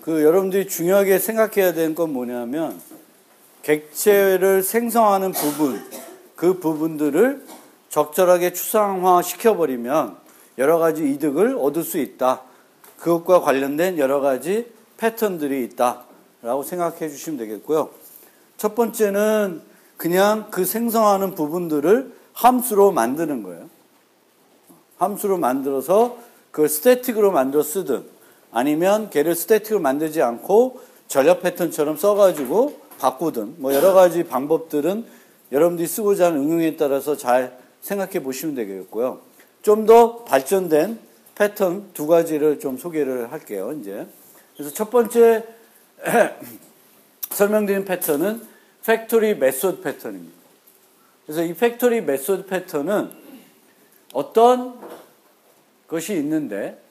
여러분들이 중요하게 생각해야 되는 건 뭐냐면 객체를 생성하는 부분, 그 부분들을 적절하게 추상화 시켜버리면 여러 가지 이득을 얻을 수 있다. 그것과 관련된 여러 가지 패턴들이 있다라고 생각해 주시면 되겠고요. 첫 번째는 그냥 그 생성하는 부분들을 함수로 만드는 거예요. 함수로 만들어서 그걸 스태틱으로 만들어 쓰든 아니면 걔를 스태틱으로 만들지 않고 전략 패턴처럼 써가지고 바꾸든 뭐 여러 가지 방법들은 여러분들이 쓰고자 하는 응용에 따라서 잘 생각해 보시면 되겠고요. 좀 더 발전된 패턴 두 가지를 좀 소개를 할게요. 이제 그래서 첫 번째 설명드린 패턴은 팩토리 메소드 패턴입니다. 그래서 이 팩토리 메소드 패턴은 어떤 것이 있는데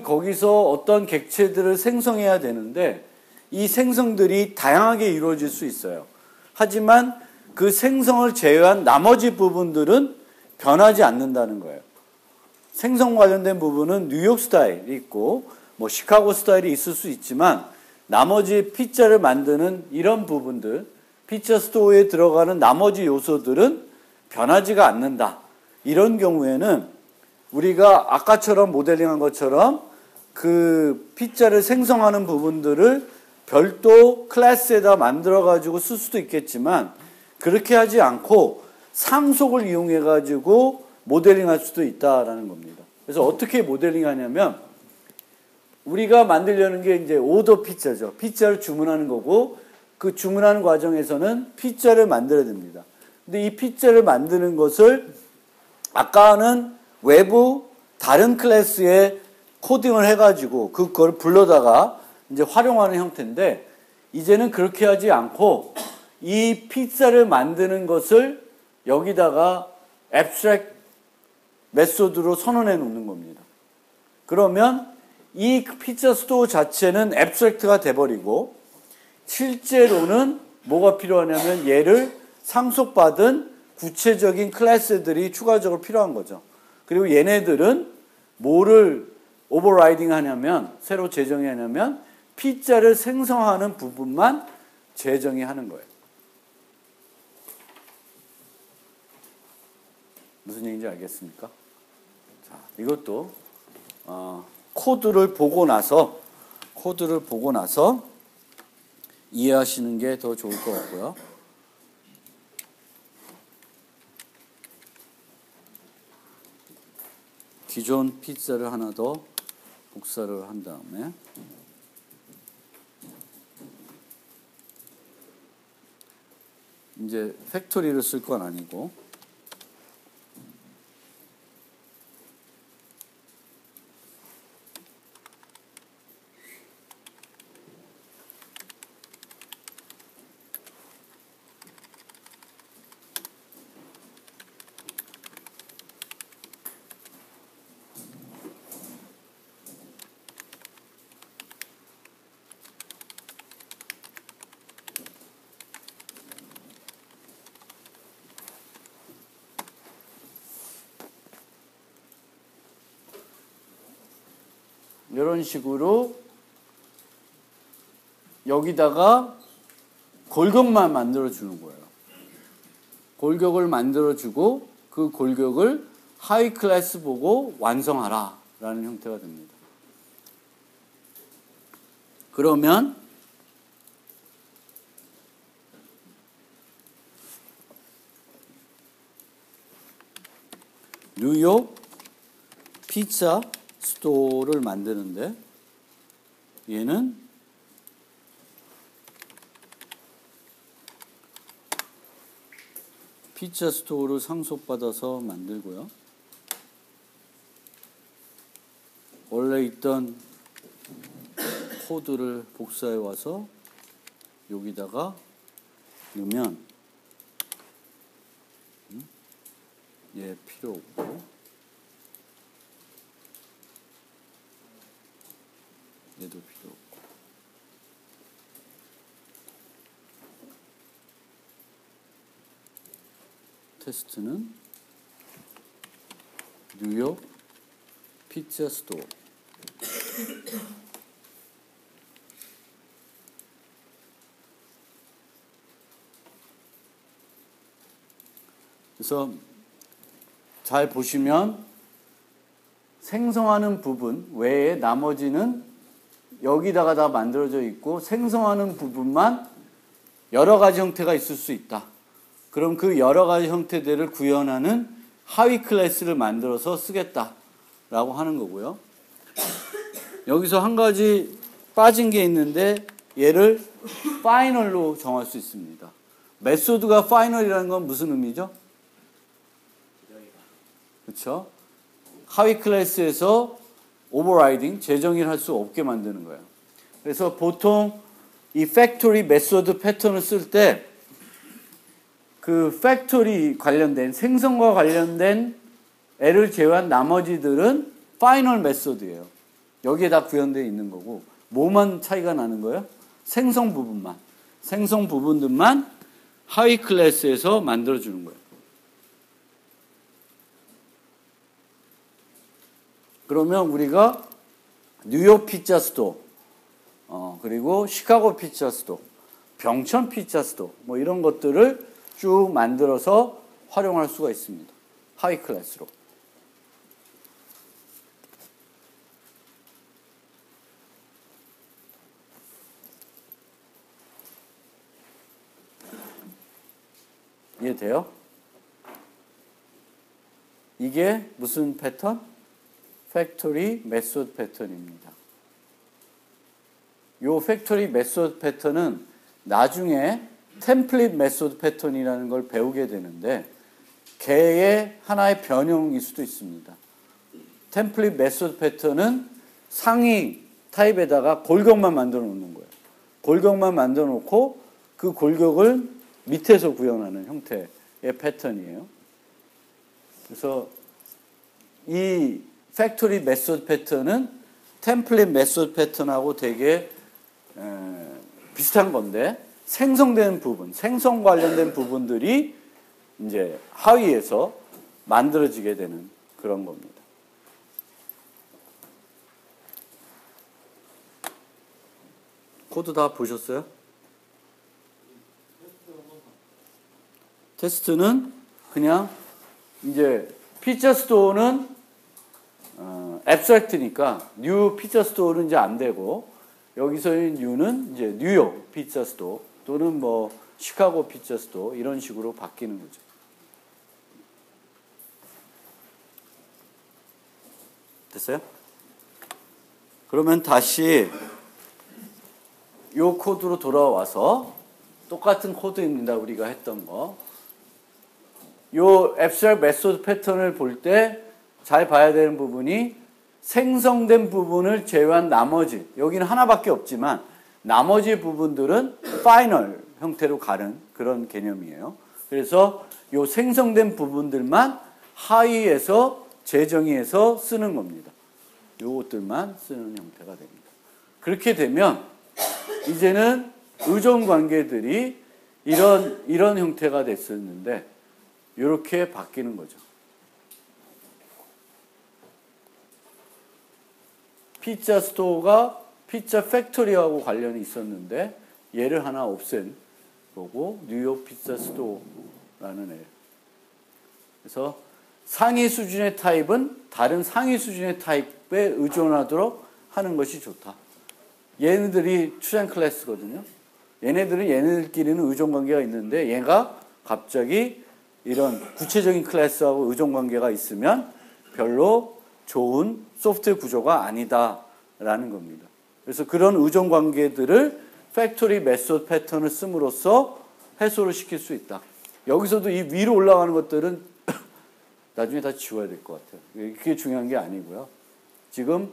거기서 어떤 객체들을 생성해야 되는데 이 생성들이 다양하게 이루어질 수 있어요. 하지만 그 생성을 제외한 나머지 부분들은 변하지 않는다는 거예요. 생성 관련된 부분은 뉴욕 스타일이 있고 뭐 시카고 스타일이 있을 수 있지만 나머지 피자를 만드는 이런 부분들, 피자 스토어에 들어가는 나머지 요소들은 변하지가 않는다. 이런 경우에는 우리가 아까처럼 모델링한 것처럼 그 피자를 생성하는 부분들을 별도 클래스에다 만들어가지고 쓸 수도 있겠지만 그렇게 하지 않고 상속을 이용해가지고 모델링할 수도 있다라는 겁니다. 그래서 어떻게 모델링하냐면 우리가 만들려는 게 이제 오더 피자죠. 피자를 주문하는 거고 그 주문하는 과정에서는 피자를 만들어야 됩니다. 근데 이 피자를 만드는 것을 아까는 외부 다른 클래스에 코딩을 해가지고 그걸 불러다가 이제 활용하는 형태인데 이제는 그렇게 하지 않고 이 피자를 만드는 것을 여기다가 앱스트랙트 메소드로 선언해 놓는 겁니다. 그러면 이 피자 스토어 자체는 앱스트랙트가 돼버리고 실제로는 뭐가 필요하냐면 얘를 상속받은 구체적인 클래스들이 추가적으로 필요한 거죠. 그리고 얘네들은 뭐를 오버라이딩 하냐면 새로 제정이 하냐면 피자를 생성하는 부분만 제정이 하는 거예요. 무슨 얘기인지 알겠습니까? 자, 이것도 코드를 보고 나서 이해하시는 게 더 좋을 것 같고요. 기존 피자를 하나 더 복사를 한 다음에 이제 팩토리를 쓸 건 아니고 이런 식으로 여기다가 골격만 만들어주는 거예요. 골격을 만들어주고 그 골격을 하위 클래스 보고 완성하라 라는 형태가 됩니다. 그러면 뉴욕 피자 스토어를 만드는데 얘는 피자 스토어를 상속받아서 만들고요. 원래 있던 코드를 복사해 와서 여기다가 넣으면 얘 필요 없고 얘도 필요 없고 테스트는 뉴욕 피자 스토어 그래서 잘 보시면 생성하는 부분 외에 나머지는 여기다가 다 만들어져 있고 생성하는 부분만 여러 가지 형태가 있을 수 있다. 그럼 그 여러 가지 형태들을 구현하는 하위 클래스를 만들어서 쓰겠다라고 하는 거고요. 여기서 한 가지 빠진 게 있는데 얘를 파이널로 정할 수 있습니다. 메소드가 파이널이라는 건 무슨 의미죠? 그렇죠? 하위 클래스에서 오버라이딩, 재정의를 할 수 없게 만드는 거예요. 그래서 보통 이 팩토리 메소드 패턴을 쓸 때 그 팩토리 관련된 생성과 관련된 애를 제외한 나머지들은 파이널 메소드예요. 여기에 다 구현되어 있는 거고 뭐만 차이가 나는 거예요? 생성 부분만. 생성 부분들만 하위 클래스에서 만들어주는 거예요. 그러면 우리가 뉴욕 피자 스토어, 그리고 시카고 피자 스토어, 병천 피자 스토어, 뭐 이런 것들을 쭉 만들어서 활용할 수가 있습니다. 하위 클래스로. 이해돼요? 이게 무슨 패턴? 팩토리 메소드 패턴입니다. 이 팩토리 메소드 패턴은 나중에 템플릿 메소드 패턴이라는 걸 배우게 되는데 걔의 하나의 변형일 수도 있습니다. 템플릿 메소드 패턴은 상위 타입에다가 골격만 만들어 놓는 거예요. 골격만 만들어 놓고 그 골격을 밑에서 구현하는 형태의 패턴이에요. 그래서 이 팩토리 메소드 패턴은 템플릿 메소드 패턴하고 되게 비슷한 건데 생성된 부분, 생성 관련된 부분들이 이제 하위에서 만들어지게 되는 그런 겁니다. 코드 다 보셨어요? 테스트는 그냥 이제 피자 스토어는 앱스트랙트니까 뉴 피자 스토어는 이제 안 되고 여기서의 뉴는 이제 뉴욕 피자 스토어 또는 뭐 시카고 피자 스토어 이런 식으로 바뀌는 거죠. 됐어요? 그러면 다시 이 코드로 돌아와서 똑같은 코드입니다. 우리가 했던 거. 이 앱스트랙트 메소드 패턴을 볼 때 잘 봐야 되는 부분이 생성된 부분을 제외한 나머지, 여기는 하나밖에 없지만 나머지 부분들은 파이널 형태로 가는 그런 개념이에요. 그래서 이 생성된 부분들만 하위에서 재정의해서 쓰는 겁니다. 요것들만 쓰는 형태가 됩니다. 그렇게 되면 이제는 의존 관계들이 이런 형태가 됐었는데 이렇게 바뀌는 거죠. 피자 스토어가 피자 팩토리하고 관련이 있었는데 얘를 하나 없앤 거고 뉴욕 피자 스토어라는 애. 그래서 상위 수준의 타입은 다른 상위 수준의 타입에 의존하도록 하는 것이 좋다. 얘네들이 추천 클래스거든요. 얘네들은 얘네들끼리는 의존 관계가 있는데 얘가 갑자기 이런 구체적인 클래스하고 의존 관계가 있으면 별로 좋은 소프트웨어 구조가 아니다라는 겁니다. 그래서 그런 의존 관계들을 팩토리 메소드 패턴을 씀으로써 해소를 시킬 수 있다. 여기서도 이 위로 올라가는 것들은 나중에 다 지워야 될 것 같아요. 그게 중요한 게 아니고요. 지금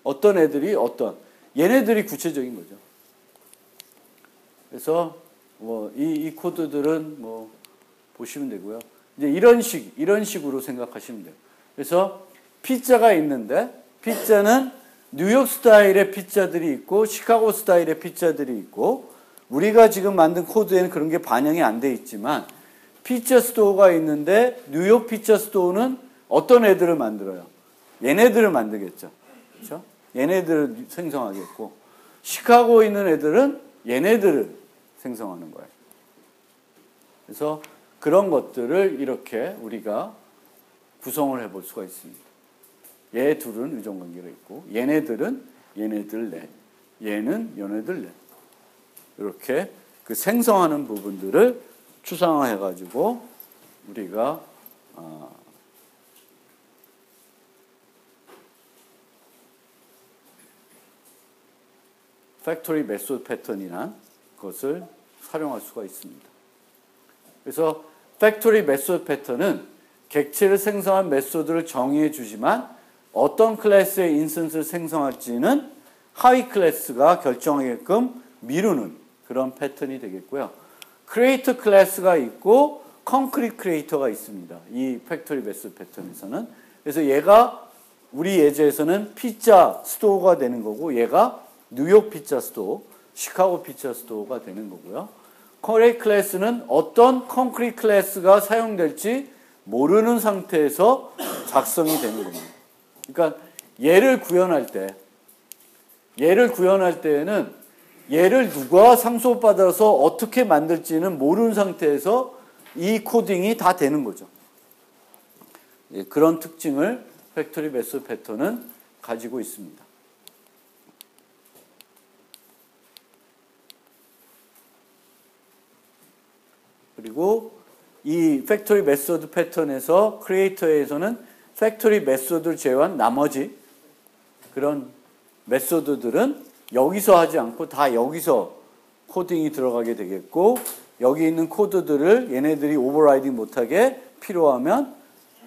어떤 애들이 얘네들이 구체적인 거죠. 그래서 뭐 이 코드들은 뭐 보시면 되고요. 이제 이런 식으로 생각하시면 돼요. 그래서 피자가 있는데 피자는 뉴욕 스타일의 피자들이 있고 시카고 스타일의 피자들이 있고 우리가 지금 만든 코드에는 그런 게 반영이 안 돼 있지만 피자 스토어가 있는데 뉴욕 피자 스토어는 어떤 애들을 만들어요? 얘네들을 만들겠죠. 그렇죠? 얘네들을 생성하겠고 시카고에 있는 애들은 얘네들을 생성하는 거예요. 그래서 그런 것들을 이렇게 우리가 구성을 해볼 수가 있습니다. 얘 둘은 의존관계가 있고 얘네들은 얘네들 넷, 얘는 얘네들 넷. 이렇게 그 생성하는 부분들을 추상화해가지고 우리가 팩토리 메소드 패턴이란 것을 활용할 수가 있습니다. 그래서 팩토리 메소드 패턴은 객체를 생성한 메소드를 정의해 주지만 어떤 클래스의 인스턴스를 생성할지는 하위 클래스가 결정하게끔 미루는 그런 패턴이 되겠고요. 크리에이터 클래스가 있고 콘크리트 크리에이터가 있습니다. 이 팩토리 메소드 패턴에서는. 그래서 얘가 우리 예제에서는 피자 스토어가 되는 거고 얘가 뉴욕 피자 스토어, 시카고 피자 스토어가 되는 거고요. 커레이 클래스는 어떤 콘크리트 클래스가 사용될지 모르는 상태에서 작성이 되는 겁니다. 그러니까 얘를 구현할 때에는 얘를 누가 상속받아서 어떻게 만들지는 모르는 상태에서 이 코딩이 다 되는 거죠. 그런 특징을 팩토리 메소드 패턴은 가지고 있습니다. 그리고 이 팩토리 메소드 패턴에서 크리에이터에서는 팩토리 메소드를 제외한 나머지 그런 메소드들은 여기서 하지 않고 다 여기서 코딩이 들어가게 되겠고 여기 있는 코드들을 얘네들이 오버라이딩 못하게 필요하면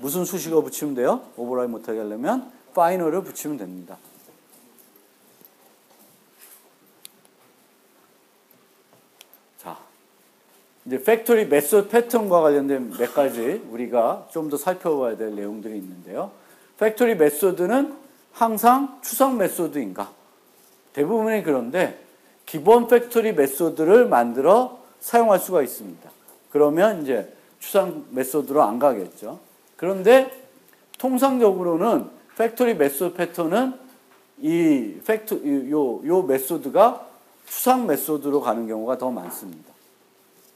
무슨 수식어 붙이면 돼요? 오버라이딩 못하게 하려면 파이널을 붙이면 됩니다. 자, 이제 팩토리 메소드 패턴과 관련된 몇 가지 우리가 좀 더 살펴봐야 될 내용들이 있는데요. 팩토리 메소드는 항상 추상 메소드인가? 대부분이 그런데 기본 팩토리 메소드를 만들어 사용할 수가 있습니다. 그러면 이제 추상 메소드로 안 가겠죠. 그런데 통상적으로는 팩토리 메소드 패턴은 요 메소드가 추상 메소드로 가는 경우가 더 많습니다.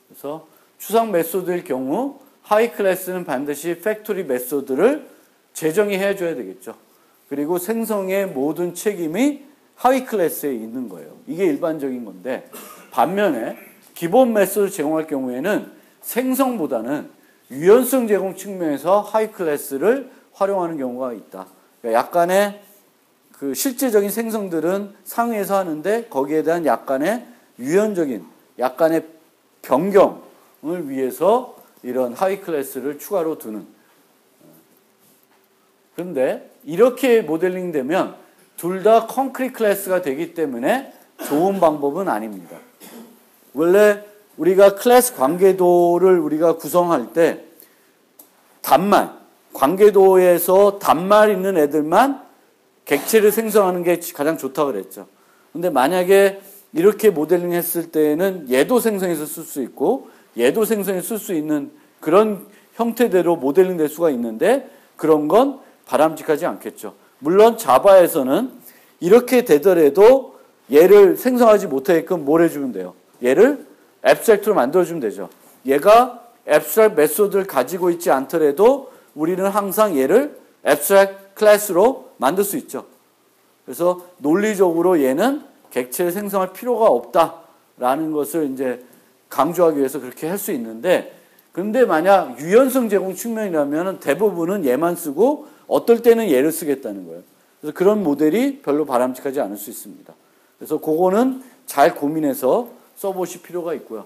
그래서 추상 메소드일 경우 하위 클래스는 반드시 팩토리 메소드를 재정의해 줘야 되겠죠. 그리고 생성의 모든 책임이 하위 클래스에 있는 거예요. 이게 일반적인 건데 반면에 기본 메소드 제공할 경우에는 생성보다는 유연성 제공 측면에서 하위 클래스를 활용하는 경우가 있다. 그러니까 약간의 그 실제적인 생성들은 상위에서 하는데 거기에 대한 약간의 유연적인 약간의 변경을 위해서 이런 하위 클래스를 추가로 두는. 그런데 이렇게 모델링 되면 둘 다 콘크리트 클래스가 되기 때문에 좋은 방법은 아닙니다. 원래 우리가 클래스 관계도를 우리가 구성할 때 단말, 관계도에서 단말 있는 애들만 객체를 생성하는 게 가장 좋다고 그랬죠. 근데 만약에 이렇게 모델링 했을 때에는 얘도 생성해서 쓸 수 있고 얘도 생성해서 쓸 수 있는 그런 형태대로 모델링 될 수가 있는데 그런 건 바람직하지 않겠죠. 물론 자바에서는 이렇게 되더라도 얘를 생성하지 못하게끔 뭘 해주면 돼요? 얘를 앱스트랙트로 만들어주면 되죠. 얘가 앱스트랙트 메소드를 가지고 있지 않더라도 우리는 항상 얘를 앱스트랙트 클래스로 만들 수 있죠. 그래서 논리적으로 얘는 객체를 생성할 필요가 없다라는 것을 이제 강조하기 위해서 그렇게 할 수 있는데 근데 만약 유연성 제공 측면이라면 대부분은 얘만 쓰고 어떨 때는 얘를 쓰겠다는 거예요. 그래서 그런 모델이 별로 바람직하지 않을 수 있습니다. 그래서 그거는 잘 고민해서 써보실 필요가 있고요.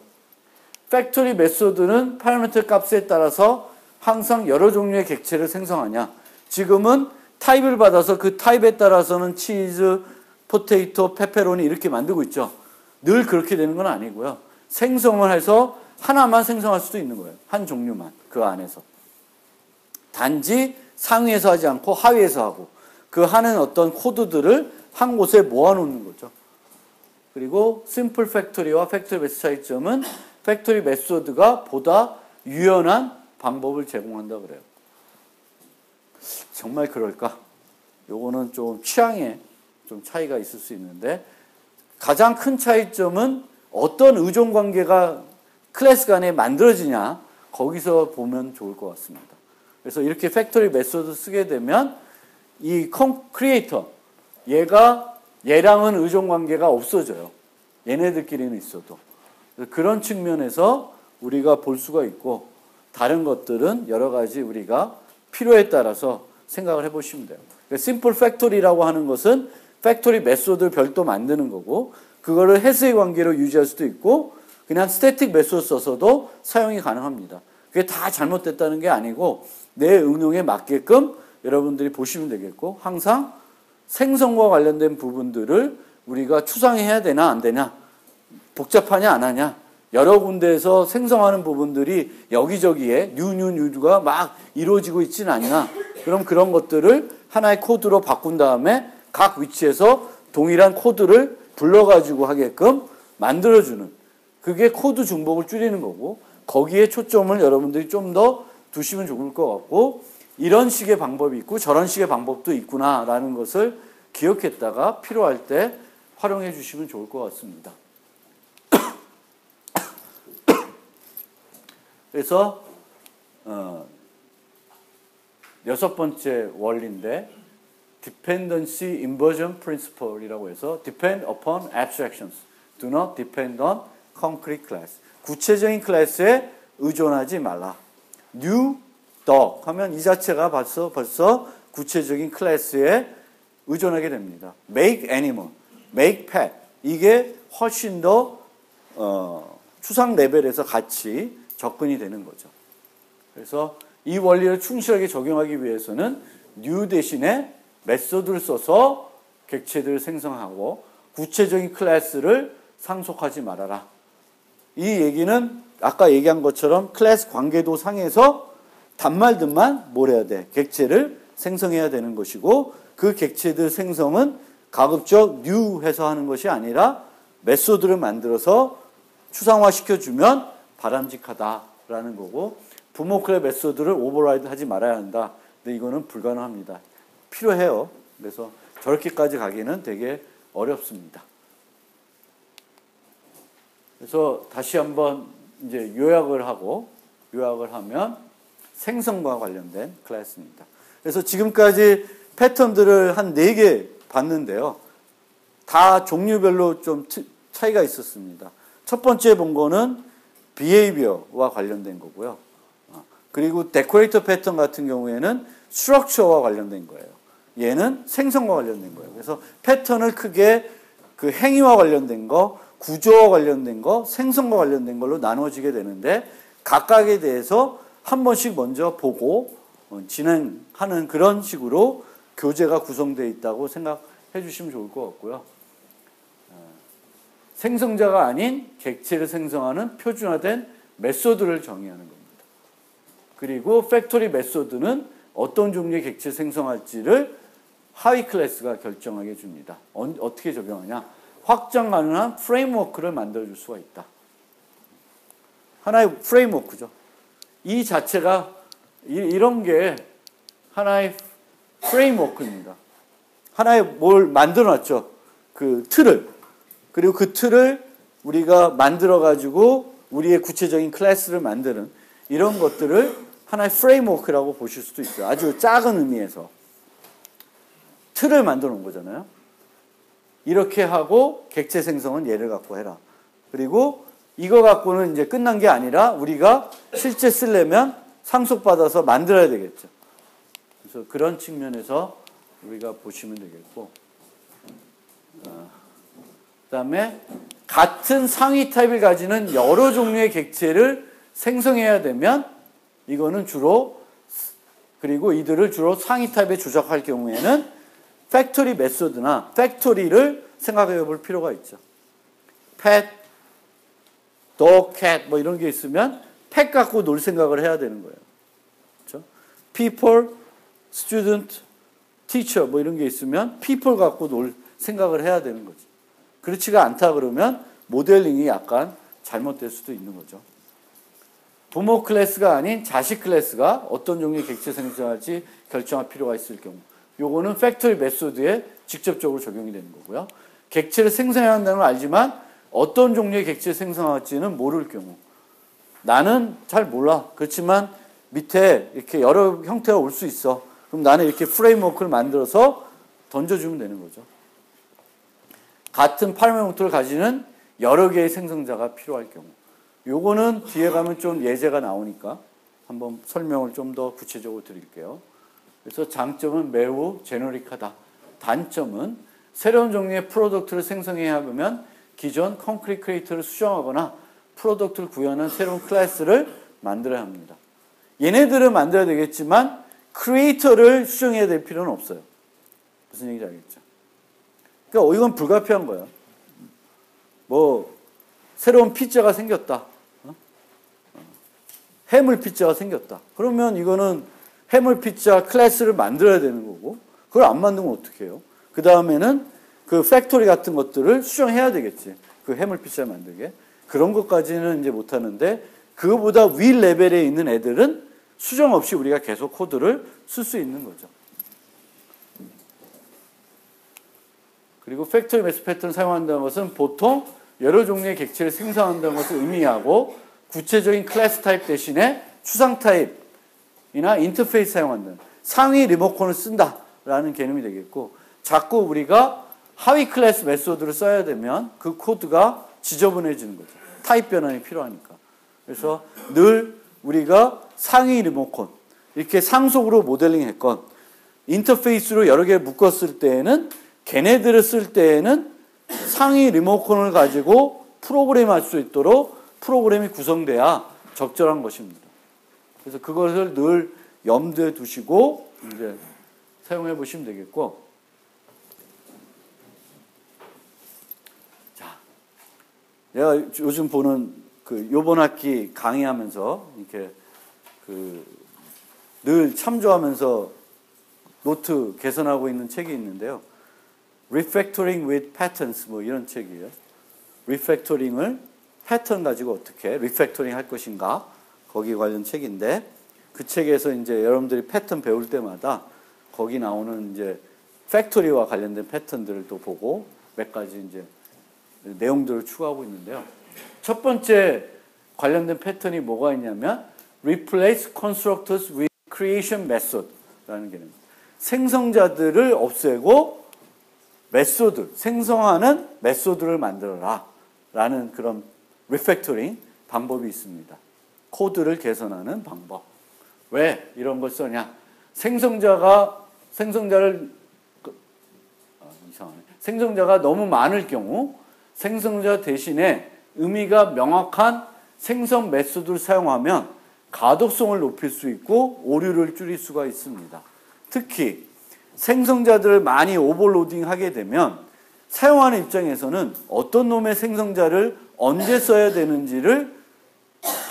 팩토리 메소드는 파라미터 값에 따라서 항상 여러 종류의 객체를 생성하냐. 지금은 타입을 받아서 그 타입에 따라서는 치즈, 포테이토, 페페로니 이렇게 만들고 있죠. 늘 그렇게 되는 건 아니고요. 생성을 해서 하나만 생성할 수도 있는 거예요. 한 종류만 그 안에서. 단지 상위에서 하지 않고 하위에서 하고 그 하는 어떤 코드들을 한 곳에 모아놓는 거죠. 그리고 심플 팩토리와 팩토리 메소드 차이점은 팩토리 메소드가 보다 유연한 방법을 제공한다 그래요. 정말 그럴까? 요거는 좀 취향에 좀 차이가 있을 수 있는데 가장 큰 차이점은 어떤 의존 관계가 클래스 간에 만들어지냐 거기서 보면 좋을 것 같습니다. 그래서 이렇게 팩토리 메소드 쓰게 되면 이 크리에이터 얘랑은 의존 관계가 없어져요. 얘네들끼리는 있어도. 그런 측면에서 우리가 볼 수가 있고 다른 것들은 여러 가지 우리가 필요에 따라서 생각을 해보시면 돼요. 심플 팩토리라고 하는 것은 팩토리 메소드를 별도 만드는 거고 그거를 해스의 관계로 유지할 수도 있고 그냥 스태틱 메소드 써서도 사용이 가능합니다. 그게 다 잘못됐다는 게 아니고 내 응용에 맞게끔 여러분들이 보시면 되겠고 항상 생성과 관련된 부분들을 우리가 추상해야 되나 안 되냐 복잡하냐 안 하냐 여러 군데에서 생성하는 부분들이 여기저기에 뉴가 막 이루어지고 있지는 않나 그럼 그런 것들을 하나의 코드로 바꾼 다음에 각 위치에서 동일한 코드를 불러가지고 하게끔 만들어주는 그게 코드 중복을 줄이는 거고 거기에 초점을 여러분들이 좀 더 두시면 좋을 것 같고 이런 식의 방법이 있고 저런 식의 방법도 있구나라는 것을 기억했다가 필요할 때 활용해 주시면 좋을 것 같습니다. 그래서 6번째 원리인데 Dependency Inversion Principle이라고 해서 Depend upon abstractions. Do not depend on concrete class. 구체적인 클래스에 의존하지 말라. New dog 하면 이 자체가 벌써 구체적인 클래스에 의존하게 됩니다. Make animal, make pet 이게 훨씬 더 추상 레벨에서 같이 접근이 되는 거죠. 그래서 이 원리를 충실하게 적용하기 위해서는 new 대신에 메소드를 써서 객체들을 생성하고 구체적인 클래스를 상속하지 말아라. 이 얘기는 아까 얘기한 것처럼 클래스 관계도 상에서 단말들만 뭘 해야 돼? 객체를 생성해야 되는 것이고 그 객체들 생성은 가급적 뉴해서 하는 것이 아니라 메소드를 만들어서 추상화시켜주면 바람직하다라는 거고 부모 클래스 메소드를 오버라이드 하지 말아야 한다. 근데 이거는 불가능합니다. 필요해요. 그래서 저렇게까지 가기는 되게 어렵습니다. 그래서 다시 한번 이제 요약을 하면 생성과 관련된 클래스입니다. 그래서 지금까지 패턴들을 한 4개 봤는데요. 다 종류별로 좀 차이가 있었습니다. 첫 번째 본 거는 behavior와 관련된 거고요. 그리고 데코레이터 패턴 같은 경우에는 스트럭처와 관련된 거예요. 얘는 생성과 관련된 거예요. 그래서 패턴을 크게 그 행위와 관련된 거, 구조와 관련된 거, 생성과 관련된 걸로 나눠지게 되는데 각각에 대해서 한 번씩 먼저 보고 진행하는 그런 식으로 교재가 구성되어 있다고 생각해 주시면 좋을 것 같고요. 생성자가 아닌 객체를 생성하는 표준화된 메소드를 정의하는 겁니다. 그리고 팩토리 메소드는 어떤 종류의 객체 생성할지를 하위 클래스가 결정하게 해줍니다. 어떻게 적용하냐? 확장 가능한 프레임워크를 만들어줄 수가 있다. 하나의 프레임워크죠. 이 자체가 이런 게 하나의 프레임워크입니다. 하나의 뭘 만들어놨죠. 그 틀을. 그리고 그 틀을 우리가 만들어가지고 우리의 구체적인 클래스를 만드는 이런 것들을 하나의 프레임워크라고 보실 수도 있어요. 아주 작은 의미에서. 틀을 만들어 놓은 거잖아요. 이렇게 하고 객체 생성은 얘를 갖고 해라. 그리고 이거 갖고는 이제 끝난 게 아니라 우리가 실제 쓰려면 상속받아서 만들어야 되겠죠. 그래서 그런 측면에서 우리가 보시면 되겠고 그다음에 같은 상위 타입을 가지는 여러 종류의 객체를 생성해야 되면 이거는 주로 그리고 이들을 주로 상위 타입에 조작할 경우에는 팩토리 메소드나 팩토리를 생각해 볼 필요가 있죠. pet, dog, cat 뭐 이런 게 있으면 pet 갖고 놀 생각을 해야 되는 거예요. 그렇죠? people, student, teacher 뭐 이런 게 있으면 people 갖고 놀 생각을 해야 되는 거지. 그렇지가 않다 그러면 모델링이 약간 잘못될 수도 있는 거죠. 부모 클래스가 아닌 자식 클래스가 어떤 종류의 객체 생성할지 결정할 필요가 있을 경우 요거는 팩토리 메소드에 직접적으로 적용이 되는 거고요. 객체를 생성해야 한다는 걸 알지만 어떤 종류의 객체를 생성할지는 모를 경우 나는 잘 몰라. 그렇지만 밑에 이렇게 여러 형태가 올 수 있어. 그럼 나는 이렇게 프레임워크를 만들어서 던져주면 되는 거죠. 같은 프레임워크를 가지는 여러 개의 생성자가 필요할 경우. 요거는 뒤에 가면 좀 예제가 나오니까 한번 설명을 좀 더 구체적으로 드릴게요. 그래서 장점은 매우 제너릭하다. 단점은 새로운 종류의 프로덕트를 생성해야 하면 기존 콘크리트 크리에이터를 수정하거나 프로덕트를 구현한 새로운 클래스를 만들어야 합니다. 얘네들을 만들어야 되겠지만 크리에이터를 수정해야 될 필요는 없어요. 무슨 얘기인지 알겠죠? 그러니까 이건 불가피한 거예요. 뭐 새로운 피자가 생겼다. 해물 피자가 생겼다. 그러면 이거는 해물 피자 클래스를 만들어야 되는 거고 그걸 안 만들면 어떻게 해요? 그 다음에는 그 팩토리 같은 것들을 수정해야 되겠지. 그 해물 피자 만들게. 그런 것까지는 이제 못하는데 그거보다 위 레벨에 있는 애들은 수정 없이 우리가 계속 코드를 쓸 수 있는 거죠. 그리고 팩토리 매스 패턴을 사용한다는 것은 보통 여러 종류의 객체를 생성한다는 것을 의미하고 구체적인 클래스 타입 대신에 추상 타입이나 인터페이스 사용한다는 상위 리모컨을 쓴다라는 개념이 되겠고 자꾸 우리가 하위 클래스 메소드를 써야 되면 그 코드가 지저분해지는 거죠. 타입 변환이 필요하니까. 그래서 늘 우리가 상위 리모컨 이렇게 상속으로 모델링 했건 인터페이스로 여러 개 묶었을 때에는 걔네들을 쓸 때에는 상위 리모컨을 가지고 프로그램할 수 있도록 프로그램이 구성돼야 적절한 것입니다. 그래서 그것을 늘 염두에 두시고 이제 사용해 보시면 되겠고. 자, 내가 요즘 보는 그 요번 학기 강의하면서 이렇게 그 늘 참조하면서 노트 개선하고 있는 책이 있는데요. Refactoring with Patterns 뭐 이런 책이에요. 리팩토링을 패턴 가지고 어떻게 리팩토링 할 것인가 거기 관련 책인데 그 책에서 이제 여러분들이 패턴 배울 때마다 거기 나오는 이제 팩토리와 관련된 패턴들을 또 보고 몇 가지 이제 내용들을 추가하고 있는데요. 첫 번째 관련된 패턴이 뭐가 있냐면 Replace constructors with creation method라는 개념입니다. 생성자들을 없애고 메소드, 생성하는 메소드를 만들어라 라는 그런 리팩토링 방법이 있습니다. 코드를 개선하는 방법. 왜 이런 걸 써냐? 생성자가 너무 많을 경우 생성자 대신에 의미가 명확한 생성 메소드를 사용하면 가독성을 높일 수 있고 오류를 줄일 수가 있습니다. 특히 생성자들을 많이 오버로딩 하게 되면 사용하는 입장에서는 어떤 놈의 생성자를 언제 써야 되는지를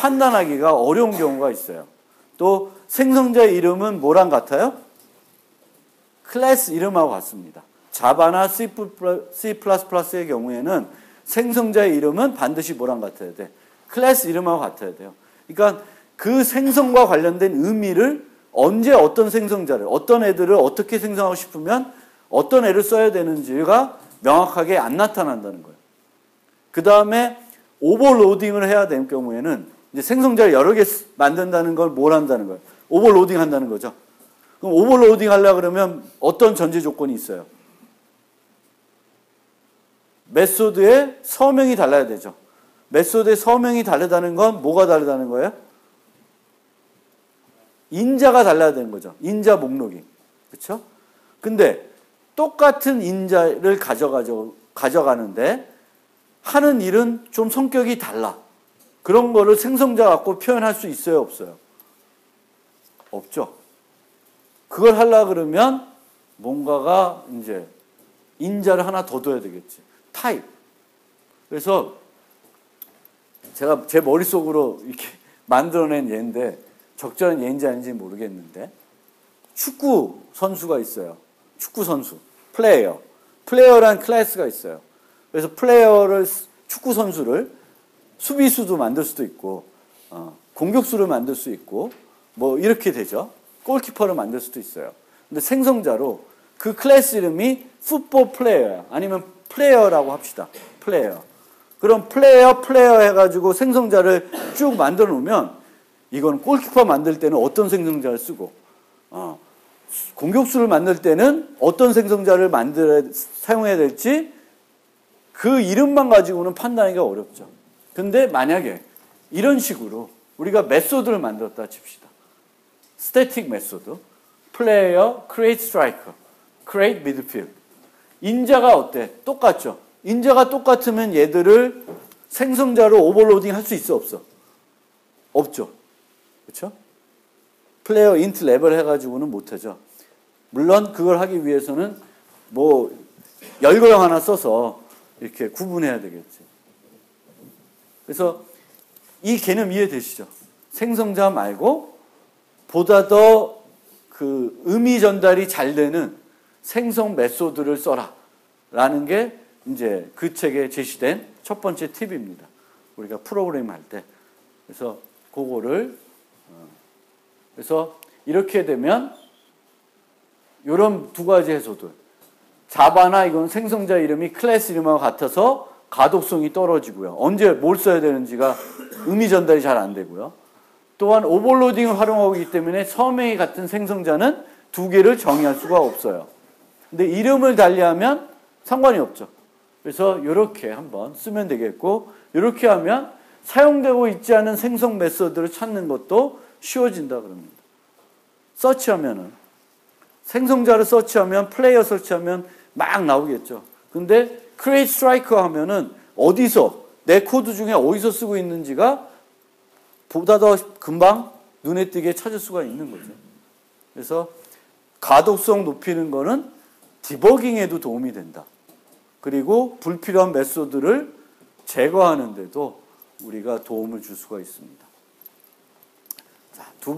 판단하기가 어려운 경우가 있어요. 또 생성자의 이름은 뭐랑 같아요? 클래스 이름하고 같습니다. 자바나 C++의 경우에는 생성자의 이름은 반드시 뭐랑 같아야 돼? 클래스 이름하고 같아야 돼요. 그러니까 그 생성과 관련된 의미를 언제 어떤 생성자를, 어떤 애들을 어떻게 생성하고 싶으면 어떤 애를 써야 되는지가 명확하게 안 나타난다는 거예요. 그 다음에 오버로딩을 해야 될 경우에는 이제 생성자를 여러 개 만든다는 걸 뭘 한다는 거예요? 오버로딩 한다는 거죠. 그럼 오버로딩 하려고 그러면 어떤 전제 조건이 있어요? 메소드의 서명이 달라야 되죠. 메소드의 서명이 다르다는 건 뭐가 다르다는 거예요? 인자가 달라야 되는 거죠. 인자 목록이. 그렇죠? 근데 똑같은 인자를 가져가는데 하는 일은 좀 성격이 달라. 그런 거를 생성자 갖고 표현할 수 있어요, 없어요? 없죠. 그걸 하려고 그러면 뭔가가 이제 인자를 하나 더 둬야 되겠지. 타입. 그래서 제가 제 머릿속으로 이렇게 만들어낸 예인데 적절한 예인지 아닌지 모르겠는데 축구 선수가 있어요. 축구 선수. 플레이어. 플레이어란 클래스가 있어요. 그래서 축구 선수를 수비수도 만들 수도 있고 공격수를 만들 수 있고 뭐 이렇게 되죠. 골키퍼를 만들 수도 있어요. 근데 생성자로 그 클래스 이름이 풋볼 플레이어야. 아니면 플레이어라고 합시다. 플레이어. 그럼 플레이어 해가지고 생성자를 쭉 만들어 놓으면 이건 골키퍼 만들 때는 어떤 생성자를 쓰고 공격수를 만들 때는 어떤 생성자를 사용해야 될지 그 이름만 가지고는 판단하기가 어렵죠. 근데 만약에 이런 식으로 우리가 메소드를 만들었다 칩시다. 스태틱 메소드, 플레이어, 크리에이트 스트라이커, 크리에이트 미드필드. 인자가 어때? 똑같죠. 인자가 똑같으면 얘들을 생성자로 오버로딩 할 수 있어 없어? 없죠. 그렇죠? 플레이어 인트 레벨 해가지고는 못하죠. 물론 그걸 하기 위해서는 뭐 열거형 하나 써서 이렇게 구분해야 되겠지. 그래서 이 개념 이해되시죠? 생성자 말고 보다 더 그 의미 전달이 잘 되는 생성 메소드를 써라 라는 게 이제 그 책에 제시된 첫 번째 팁입니다. 우리가 프로그램 할 때. 그래서 그거를 그래서 이렇게 되면 이런 두 가지 해소들. 자바나 이건 생성자 이름이 클래스 이름하고 같아서 가독성이 떨어지고요. 언제 뭘 써야 되는지가 의미 전달이 잘 안 되고요. 또한 오버로딩을 활용하고 있기 때문에 서명이 같은 생성자는 두 개를 정의할 수가 없어요. 근데 이름을 달리하면 상관이 없죠. 그래서 이렇게 한번 쓰면 되겠고 이렇게 하면 사용되고 있지 않은 생성 메소드를 찾는 것도 쉬워진다 그럽니다. 서치하면은 생성자를 서치하면 플레이어 서치하면 막 나오겠죠. 근데 create strike 하면은 어디서 내 코드 중에 어디서 쓰고 있는지가 보다 더 금방 눈에 띄게 찾을 수가 있는 거죠. 그래서 가독성 높이는 거는 디버깅에도 도움이 된다. 그리고 불필요한 메소드를 제거하는 데도 우리가 도움을 줄 수가 있습니다. 자, 두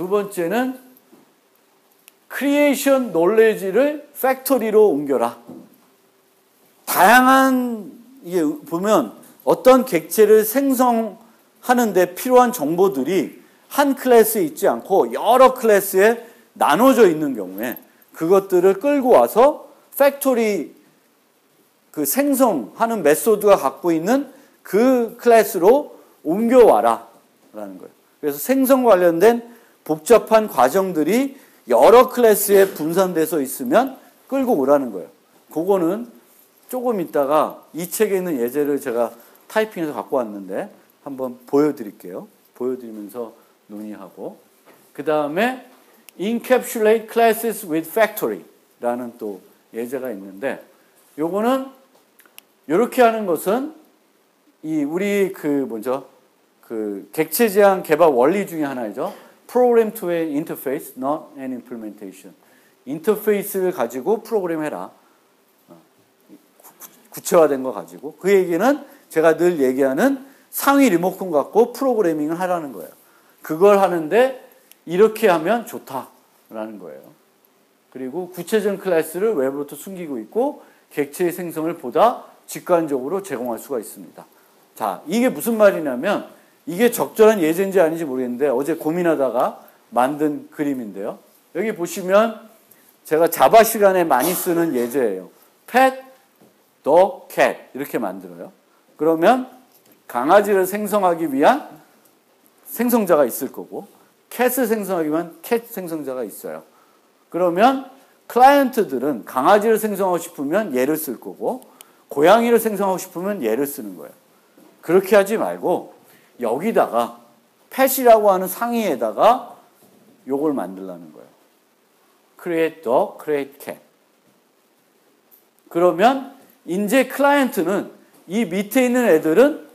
번째는 크리에이션 놀레지를 팩토리로 옮겨라. 다양한 이게 보면 어떤 객체를 생성하는데 필요한 정보들이 한 클래스에 있지 않고 여러 클래스에 나눠져 있는 경우에 그것들을 끌고 와서 팩토리 그 생성하는 메소드가 갖고 있는 그 클래스로 옮겨와라 라는 거예요. 그래서 생성 관련된 복잡한 과정들이 여러 클래스에 분산돼서 있으면 끌고 오라는 거예요. 그거는 조금 있다가 이 책에 있는 예제를 제가 타이핑해서 갖고 왔는데 한번 보여드릴게요. 보여드리면서 논의하고 그 다음에 encapsulate classes with factory 라는 또 예제가 있는데 요거는 이렇게 하는 것은 이 우리 그 객체 지향 개발 원리 중에 하나이죠. Program to an interface, not an implementation. 인터페이스를 가지고 프로그램 해라. 구체화된 거 가지고. 그 얘기는 제가 늘 얘기하는 상위 리모컨 갖고 프로그래밍을 하라는 거예요. 그걸 하는데 이렇게 하면 좋다라는 거예요. 그리고 구체적 클래스를 외부로부터 숨기고 있고 객체의 생성을 보다 직관적으로 제공할 수가 있습니다. 자, 이게 무슨 말이냐면 이게 적절한 예제인지 아닌지 모르겠는데 어제 고민하다가 만든 그림인데요. 여기 보시면 제가 자바 시간에 많이 쓰는 예제예요. pet, dog, cat 이렇게 만들어요. 그러면 강아지를 생성하기 위한 생성자가 있을 거고 cat을 생성하기 위한 cat 생성자가 있어요. 그러면 클라이언트들은 강아지를 생성하고 싶으면 얘를 쓸 거고 고양이를 생성하고 싶으면 얘를 쓰는 거예요. 그렇게 하지 말고 여기다가 pet이라고 하는 상위에다가 요걸 만들라는 거예요. create dog, create cat. 그러면 이제 클라이언트는 이 밑에 있는 애들은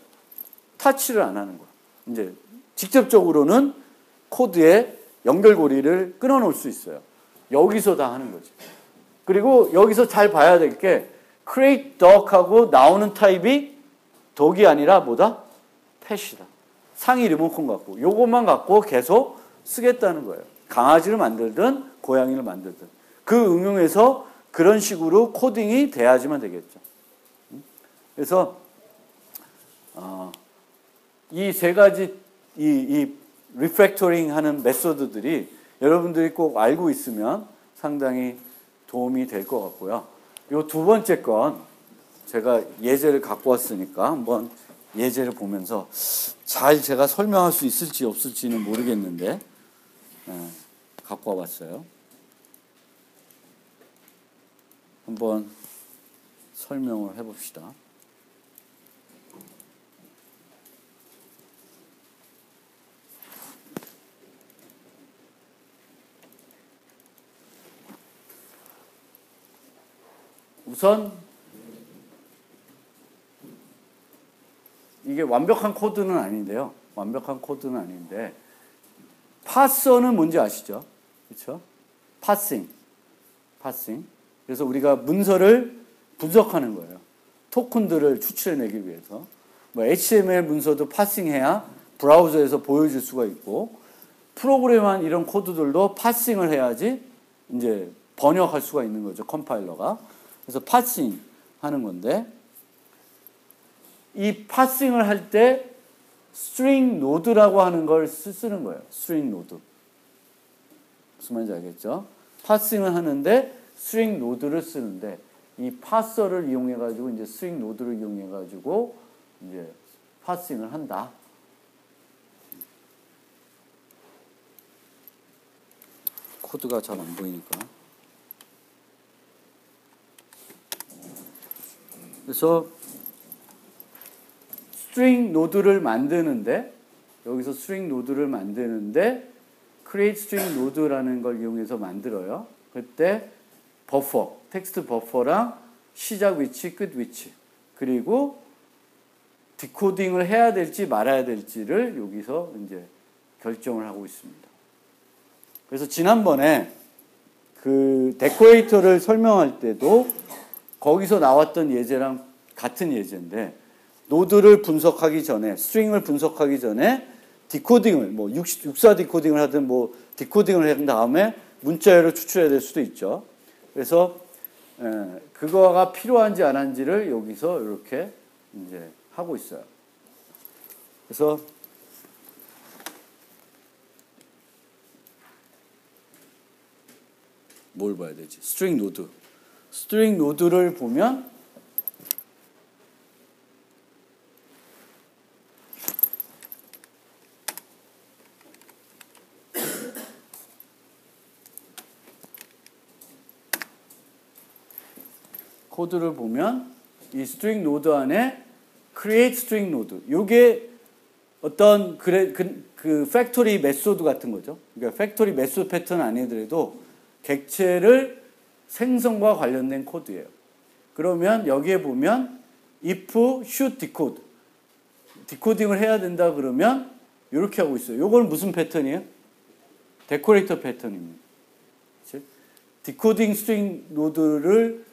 터치를 안 하는 거예요. 이제 직접적으로는 코드에 연결고리를 끊어놓을 수 있어요. 여기서 다 하는 거지. 그리고 여기서 잘 봐야 될 게 create dog하고 나오는 타입이 dog이 아니라 뭐다? pet이다. 상위 리모컨 갖고 요것만 갖고 계속 쓰겠다는 거예요. 강아지를 만들든 고양이를 만들든 그 응용에서 그런 식으로 코딩이 돼야지만 되겠죠. 그래서 이 세 가지 이 리팩토링 하는 메소드들이 여러분들이 꼭 알고 있으면 상당히 도움이 될 것 같고요. 요 두 번째 건 제가 예제를 갖고 왔으니까 한번 예제를 보면서 잘 제가 설명할 수 있을지 없을지는 모르겠는데 갖고 와봤어요. 한번 설명을 해봅시다. 우선 이게 완벽한 코드는 아닌데요. 완벽한 코드는 아닌데 파서는 뭔지 아시죠? 그렇죠? 파싱. 그래서 우리가 문서를 분석하는 거예요. 토큰들을 추출해내기 위해서. 뭐 HTML 문서도 파싱해야 브라우저에서 보여줄 수가 있고 프로그램한 이런 코드들도 파싱을 해야지 이제 번역할 수가 있는 거죠. 컴파일러가. 그래서 파싱 하는 건데 이 파싱을 할 때 스트링 노드라고 하는 걸 쓰는 거예요. 스트링 노드. 무슨 말인지 알겠죠? 파싱을 하는데 스트링 노드를 쓰는데 이 파서를 이용해 가지고 이제 스트링 노드를 이용해 가지고 이제 파싱을 한다. 코드가 잘 안 보이니까. 그래서 스트링 노드를 만드는데 여기서 스트링 노드를 만드는데 create string node라는 걸 이용해서 만들어요. 그때 버퍼, 텍스트 버퍼랑 시작 위치, 끝 위치 그리고 디코딩을 해야 될지 말아야 될지를 여기서 이제 결정을 하고 있습니다. 그래서 지난번에 그 데코레이터를 설명할 때도 거기서 나왔던 예제랑 같은 예제인데 노드를 분석하기 전에 스트링을 분석하기 전에 디코딩을 뭐 육사 디코딩을 하든 뭐 디코딩을 한 다음에 문자열을 추출해야 될 수도 있죠. 그래서 그거가 필요한지 안 한지를 여기서 이렇게 이제 하고 있어요. 그래서 뭘 봐야 되지? 스트링 노드. 스트링 노드를 보면 코드를 보면 이 스트링 노드 안에 create string node 요게 어떤 그 팩토리 메소드 같은 거죠. 그러니까 팩토리 메소드 패턴 아니더라도 객체를 생성과 관련된 코드예요. 그러면 여기에 보면 if should decode 디코딩을 해야 된다 그러면 이렇게 하고 있어요. 요건 무슨 패턴이에요? 데코레이터 패턴입니다. 즉 디코딩 스트링 노드를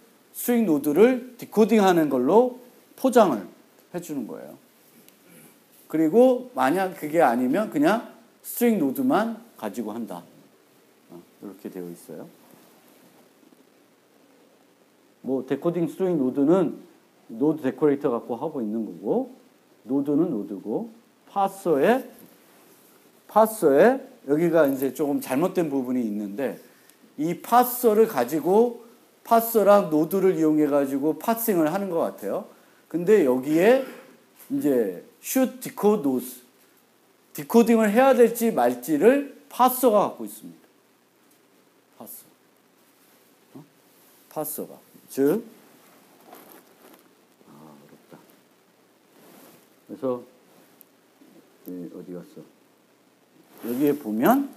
디코딩하는 걸로 포장을 해주는 거예요. 그리고 만약 그게 아니면 그냥 스트링 노드만 가지고 한다. 이렇게 되어 있어요. 뭐 데코딩 스트링 노드는 노드 데코레이터 갖고 하고 있는 거고 노드는 노드고 파서에 여기가 이제 조금 잘못된 부분이 있는데 이 파서를 가지고 파서랑 노드를 이용해 가지고 파싱을 하는 것 같아요. 근데 여기에 이제 should decode those 디코딩을 해야 될지 말지를 파서가 갖고 있습니다. 파서가 즉 어렵다. 그래서 어디 갔어? 여기에 보면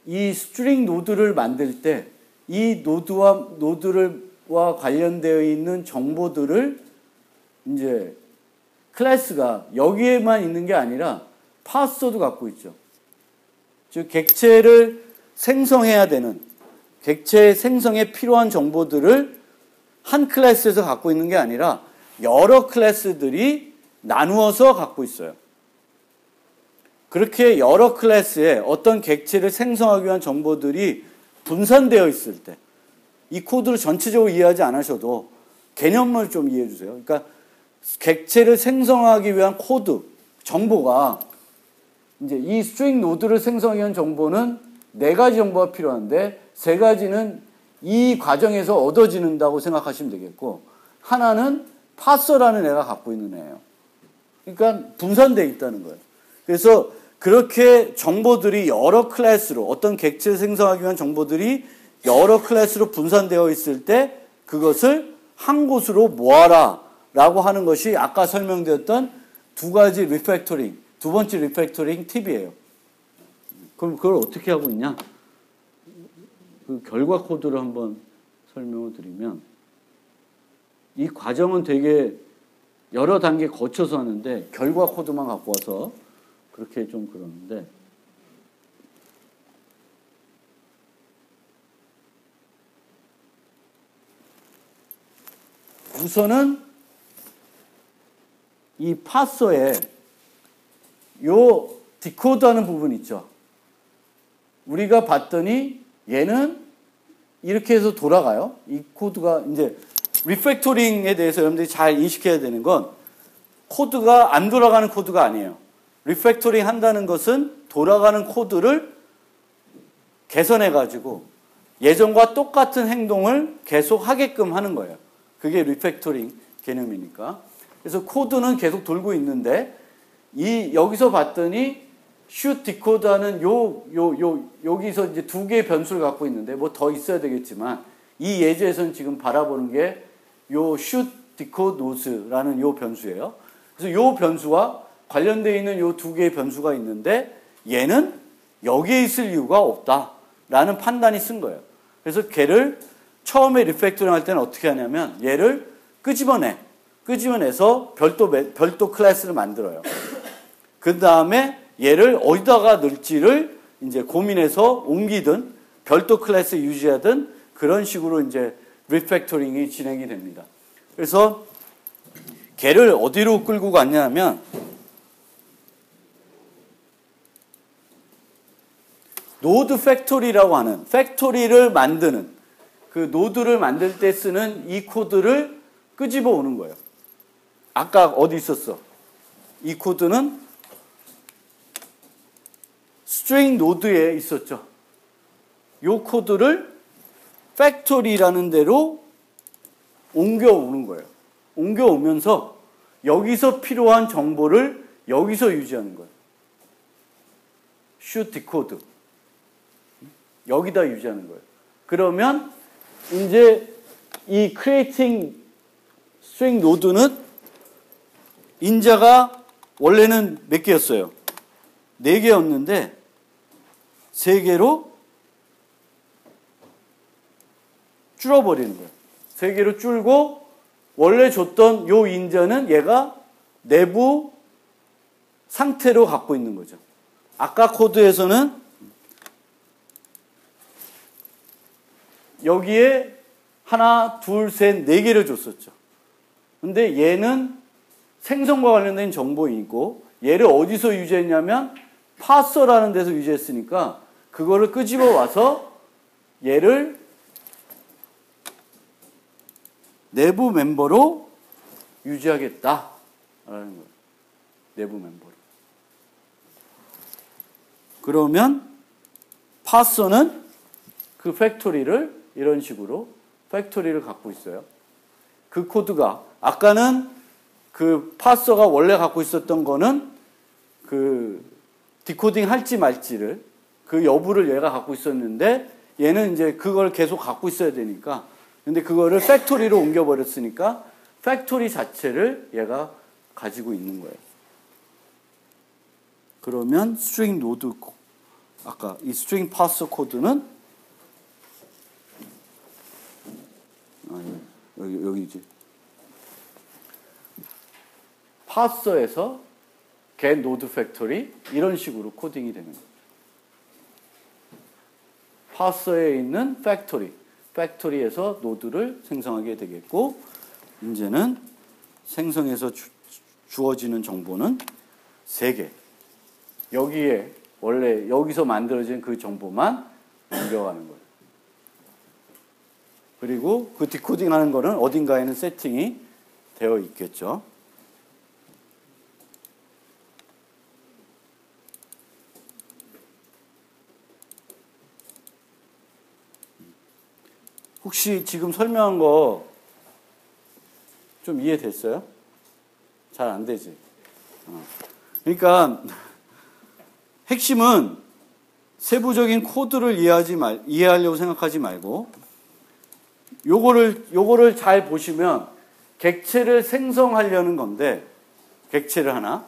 이 스트링 노드를 만들 때 이 노드와 관련되어 있는 정보들을 이제 클래스가 여기에만 있는 게 아니라 파서도 갖고 있죠. 즉 객체를 생성해야 되는 객체 생성에 필요한 정보들을 한 클래스에서 갖고 있는 게 아니라 여러 클래스들이 나누어서 갖고 있어요. 그렇게 여러 클래스에 어떤 객체를 생성하기 위한 정보들이 분산되어 있을 때 이 코드를 전체적으로 이해하지 않으셔도 개념을 좀 이해해 주세요. 그러니까 객체를 생성하기 위한 코드, 정보가 이제 이 스트링 노드를 생성하기 위한 정보는 4가지 정보가 필요한데 3가지는 이 과정에서 얻어지는다고 생각하시면 되겠고 하나는 파서라는 애가 갖고 있는 애예요. 그러니까 분산되어 있다는 거예요. 그래서 그렇게 정보들이 여러 클래스로 어떤 객체를 생성하기 위한 정보들이 여러 클래스로 분산되어 있을 때 그것을 한 곳으로 모아라 라고 하는 것이 아까 설명드렸던 두 가지 리팩토링, 두 번째 리팩토링 팁이에요. 그럼 그걸 어떻게 하고 있냐? 그 결과 코드를 한번 설명을 드리면 이 과정은 되게 여러 단계 거쳐서 하는데 결과 코드만 갖고 와서 그렇게 좀 그러는데 우선은 이 파서에 요 디코드하는 부분 있죠. 우리가 봤더니 얘는 이렇게 해서 돌아가요. 이 코드가 이제 리팩토링에 대해서 여러분들이 잘 인식해야 되는 건 코드가 안 돌아가는 코드가 아니에요. 리팩토링 한다는 것은 돌아가는 코드를 개선해가지고 예전과 똑같은 행동을 계속 하게끔 하는 거예요. 그게 리팩토링 개념이니까. 그래서 코드는 계속 돌고 있는데 여기서 봤더니 슛 디코드하는 여기서 이제 두 개의 변수를 갖고 있는데 뭐 더 있어야 되겠지만 이 예제에서는 지금 바라보는 게 요 슛 디코드 노스라는 요 변수예요. 그래서 요 변수와 관련되어 있는 요 두 개의 변수가 있는데 얘는 여기에 있을 이유가 없다라는 판단이 쓴 거예요. 그래서 걔를 처음에 리팩토링 할 때는 어떻게 하냐면 얘를 끄집어내서 별도 클래스를 만들어요. 그 다음에 얘를 어디다가 넣을지를 이제 고민해서 옮기든 별도 클래스 유지하든 그런 식으로 이제 리팩토링이 진행이 됩니다. 그래서 걔를 어디로 끌고 갔냐면 노드 팩토리라고 하는 팩토리를 만드는 그 노드를 만들 때 쓰는 이 코드를 끄집어 오는 거예요. 아까 어디 있었어? 이 코드는 스트링 노드에 있었죠. 이 코드를 팩토리라는 데로 옮겨오는 거예요. 옮겨오면서 여기서 필요한 정보를 여기서 유지하는 거예요. 슛 디코드. 여기다 유지하는 거예요. 그러면 이제 이 creating string 노드는 인자가 원래는 몇 개였어요? 4개였는데 3개로 줄어버리는 거예요. 3개로 줄고 원래 줬던 요 인자는 얘가 내부 상태로 갖고 있는 거죠. 아까 코드에서는 여기에 하나, 둘, 셋, 4개를 줬었죠. 근데 얘는 생성과 관련된 정보이고 얘를 어디서 유지했냐면 파서라는 데서 유지했으니까 그거를 끄집어 와서 얘를 내부 멤버로 유지하겠다라는 거예요. 내부 멤버로. 그러면 파서는 그 팩토리를 이런 식으로 팩토리를 갖고 있어요. 그 코드가 아까는 그 파서가 원래 갖고 있었던 거는 그 디코딩 할지 말지를 그 여부를 얘가 갖고 있었는데 얘는 이제 그걸 계속 갖고 있어야 되니까 근데 그거를 팩토리로 옮겨버렸으니까 팩토리 자체를 얘가 가지고 있는 거예요. 그러면 스트링 노드 아까 이 스트링 파서 코드는 여기지. 파서에서 get node factory 이런 식으로 코딩이 되는 거죠. 파서에 있는 팩토리에서 노드를 생성하게 되겠고 이제는 생성해서 주어지는 정보는 3개. 여기에 원래 여기서 만들어진 그 정보만 옮겨가는 거예요. 그리고 그 디코딩하는 거는 어딘가에는 세팅이 되어 있겠죠. 혹시 지금 설명한 거 좀 이해됐어요? 잘 안 되지. 그러니까 핵심은 세부적인 코드를 이해하려고 생각하지 말고 요거를 잘 보시면 객체를 생성하려는 건데 객체를 하나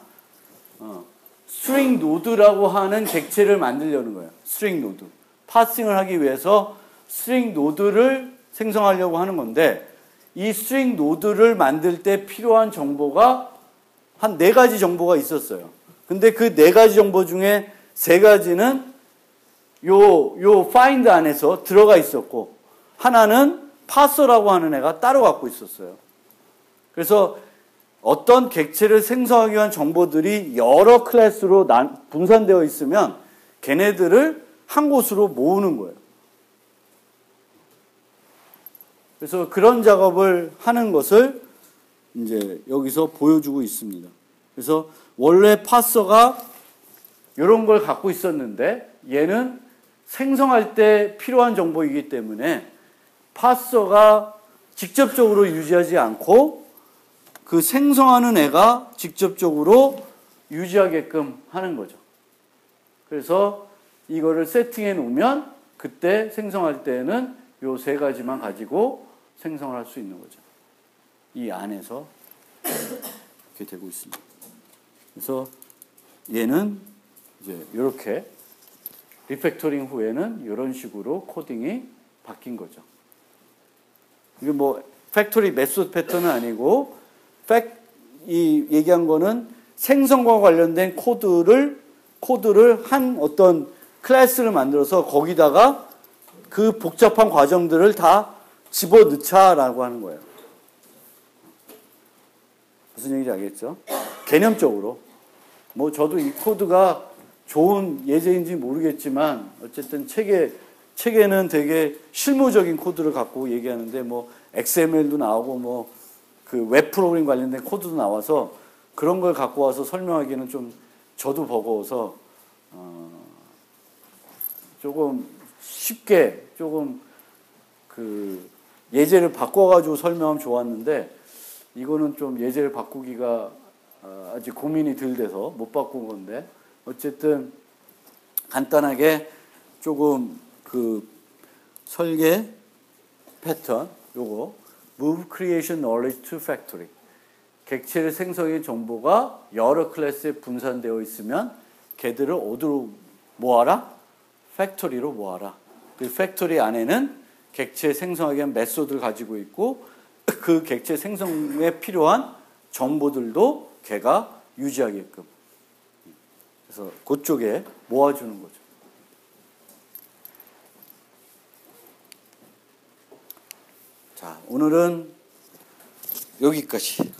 스트링 노드라고 하는 객체를 만들려는 거예요. 스트링 노드. 파싱을 하기 위해서 스트링 노드를 생성하려고 하는 건데 이 스트링 노드를 만들 때 필요한 정보가 한 4가지 정보가 있었어요. 근데 그 4가지 정보 중에 3가지는 요 find 안에서 들어가 있었고 하나는 parser라고 하는 애가 따로 갖고 있었어요. 그래서 어떤 객체를 생성하기 위한 정보들이 여러 클래스로 분산되어 있으면 걔네들을 한 곳으로 모으는 거예요. 그래서 그런 작업을 하는 것을 이제 여기서 보여주고 있습니다. 그래서 원래 파서가 이런 걸 갖고 있었는데 얘는 생성할 때 필요한 정보이기 때문에 파서가 직접적으로 유지하지 않고 그 생성하는 애가 직접적으로 유지하게끔 하는 거죠. 그래서 이거를 세팅해 놓으면 그때 생성할 때는 요 3가지만 가지고 생성을 할 수 있는 거죠. 이 안에서 이렇게 되고 있습니다. 그래서 얘는 이제 이렇게 리팩토링 후에는 이런 식으로 코딩이 바뀐 거죠. 이게 뭐 팩토리 메소드 패턴은 아니고 이 얘기한 거는 생성과 관련된 코드를 한 어떤 클래스를 만들어서 거기다가 그 복잡한 과정들을 다 집어넣자라고 하는 거예요. 무슨 얘기인지 알겠죠? 개념적으로. 뭐 저도 이 코드가 좋은 예제인지 모르겠지만 어쨌든 책에는 되게 실무적인 코드를 갖고 얘기하는데 뭐 XML도 나오고 뭐 그 웹 프로그램 관련된 코드도 나와서 그런 걸 갖고 와서 설명하기는 좀 저도 버거워서 조금 쉽게 조금 그 예제를 바꿔가지고 설명하면 좋았는데 이거는 좀 예제를 바꾸기가 아직 고민이 덜 돼서 못 바꾼 건데 어쨌든 간단하게 조금 그 설계 패턴 요거 Move Creation Knowledge to Factory 객체를 생성의 정보가 여러 클래스에 분산되어 있으면 걔들을 어디로 모아라? 팩토리로 모아라. 그 팩토리 안에는 객체 생성하기 위한 메소드를 가지고 있고 그 객체 생성에 필요한 정보들도 걔가 유지하게끔. 그래서 그쪽에 모아주는 거죠. 자, 오늘은 여기까지.